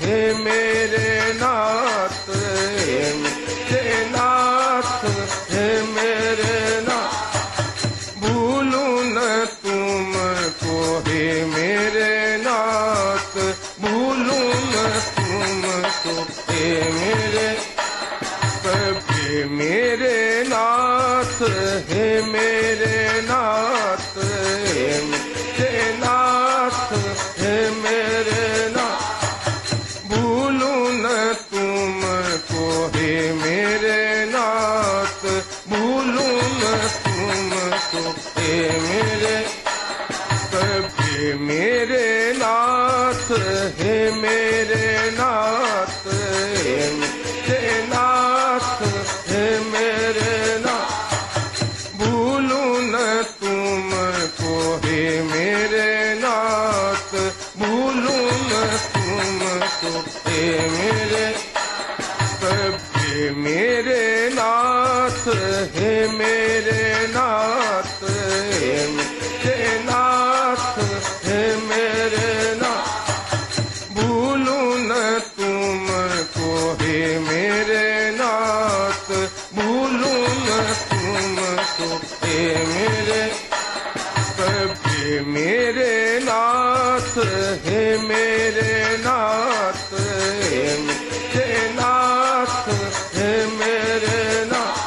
हे मेरे नाथ, हे मेरे नाथ, हे मेरे नाथ, भूलूं न तुमको हे मेरे नाथ, भूलूं न तुमको हे मेरे, हे मेरे नाथ, हे मेरे नाथ, हे मेरे नाथ, हे मेरे नाथ, भूलूं न तुमको हे मेरे नाथ, भूलूं न तुमको हे मेरे, हे मेरे नाथ, हे मेरे नाथ, हे मेरे नाथ, हे मेरे नाथ, भूलूं न तुमको हे मेरे नाथ, भूलूं न तुमको हे मेरे, हे मेरे नाथ, हे मेरे नाथ, हे मेरे नाथ, हे मेरे नाथ, भूलूं न तुमको हे मेरे नाथ, भूलूं न तुमको हे मेरे, हे मेरे नाथ, हे मेरे नाथ, हे मेरे नाथ, हे मेरे नाथ,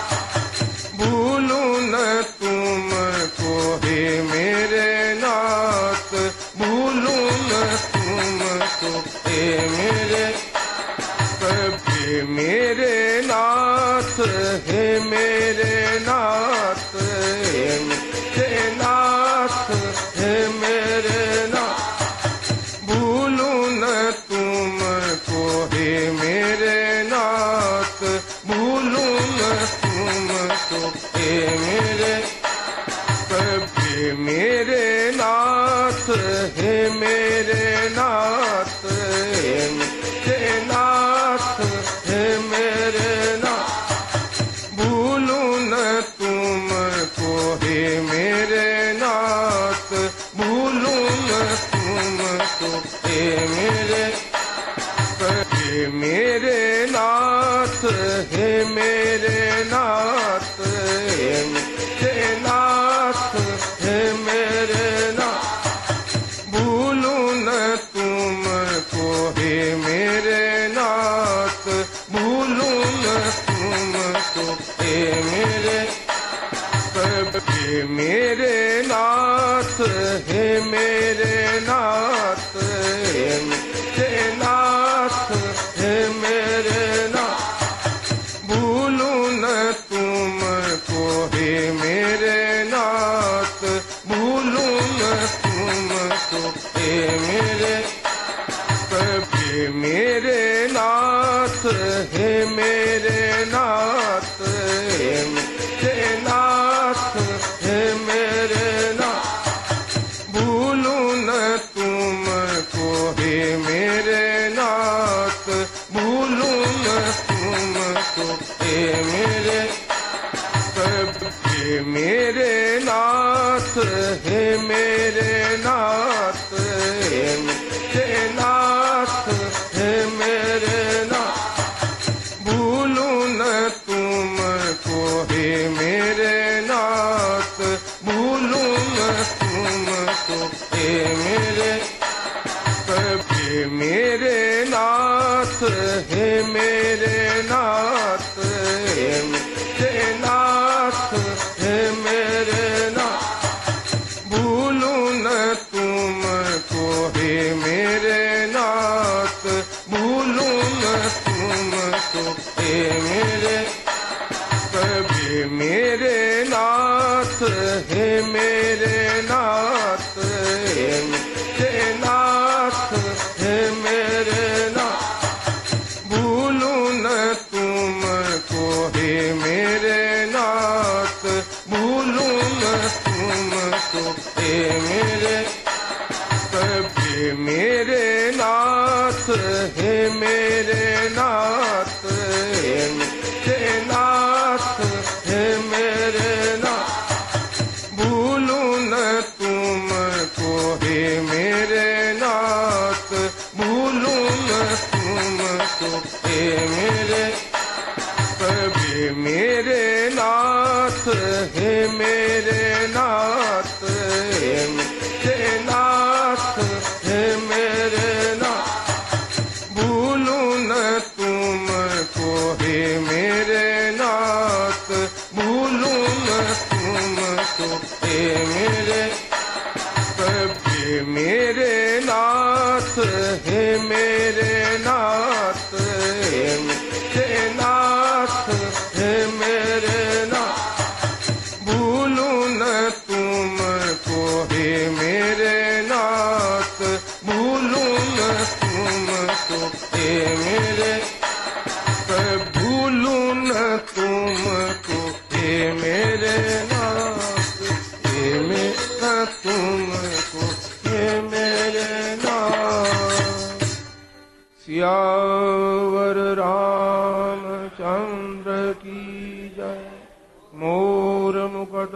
भूलूं न तुमको हे मेरे नाथ, भूलूं न तुमको हे मेरे, हे मेरे नाथ, हे मेरे नाथ, हे मेरे नाथ, हे मेरे नाथ, भूलूं न तुमको हे मेरे नाथ, भूलूं न तुमको हे मेरे, हे मेरे नाथ, हे मेरे नाथ, हे मेरे नाथ, हे मेरे नाथ, भूलूं न तुमको हे मेरे नाथ, भूलूं न तुमको हे मेरे, हे मेरे नाथ, हे मेरे नाथ, हे मेरे नाथ, हे मेरे नाथ, भूलूं न तुमको हे मेरे नाथ, भूलूं न तुमको हे मेरे, हे मेरे नाथ, हे मेरे नाथ, हे मेरे नाथ, हे मेरे नाथ, भूलूं न तुमको हे मेरे नाथ, भूलूं न तुमको हे मेरे, हे मेरे नाथ, हे मेरे नाथ, हे मेरे नाथ, हे मेरे नाथ, भूलूं न तुमको हे मेरे नाथ, भूलूं न तुमको हे मेरे, हे मेरे नाथ, हे मेरे नाथ, हे मेरे नाथ, हे मेरे नाथ, भूलूं न तुमको हे मेरे नाथ, भूलूं न तुमको हे मेरे, हे मेरे नाथ, हे मेरे नाथ, हे मेरे नाथ, हे मेरे नाथ, भूलूं न तुमको हे मेरे नाथ, भूलूं न तुमको हे मेरे, हे मेरे नाथ, हे मेरे नाथ, हे मेरे नाथ, हे मेरे नाथ, भूलूं न तुमको हे मेरे नाथ, भूलूं न तुमको हे मेरे, हे मेरे नाथ, हे मेरे नाथ, हे मेरे नाथ, हे मेरे नाथ, भूलूं न तुमको हे मेरे नाथ, भूलूं न हे मेरे भूलूं न तुमको हे मेरे नाथ, हे मेरा तुमको हे मेरे नाथ। सियावर रामचंद्र की जय। मोर मुकुट